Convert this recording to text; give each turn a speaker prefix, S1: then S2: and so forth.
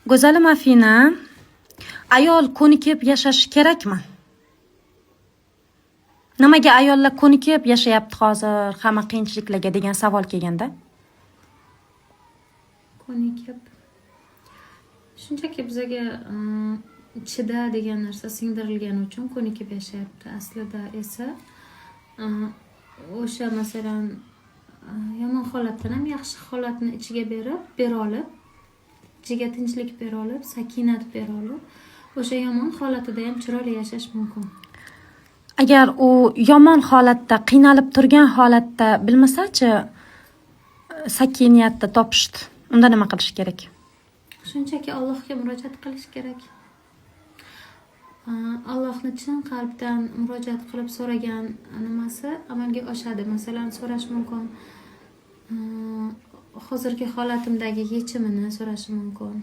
S1: Go'zalim Afina, ayol ko'nikib yashashi kerakmi? Nimaga ayollar ko'nikib yashayapti hozir hamma qiyinchiliklarga degan savol kelganda?
S2: Ko'nikib. Shunchaki bizga chida degan narsa singdirilgani uchun ko'nikib yashayapti. Aslida esa o'sha masalan yomon holatdan ham yaxshi holatni ichiga bera olib, ichiga tinchlik bera olib, sakinat bera olib, o'sha yomon holatida ham chiroyli yashash mumkin.
S1: Agar u yomon holatda, qiynalib turgan holatda bilmasachi, sakinatni topishdi. Unda nima qilish kerak?
S2: Shunchaki Allohga murojaat qilish kerak. Allohni chin qalbdan murojaat qilib so'ragan nimasi amalga oshadi. Masalan, so'rash mumkin. Hozirgi holatimdagi yechimini so'rashi mumkin.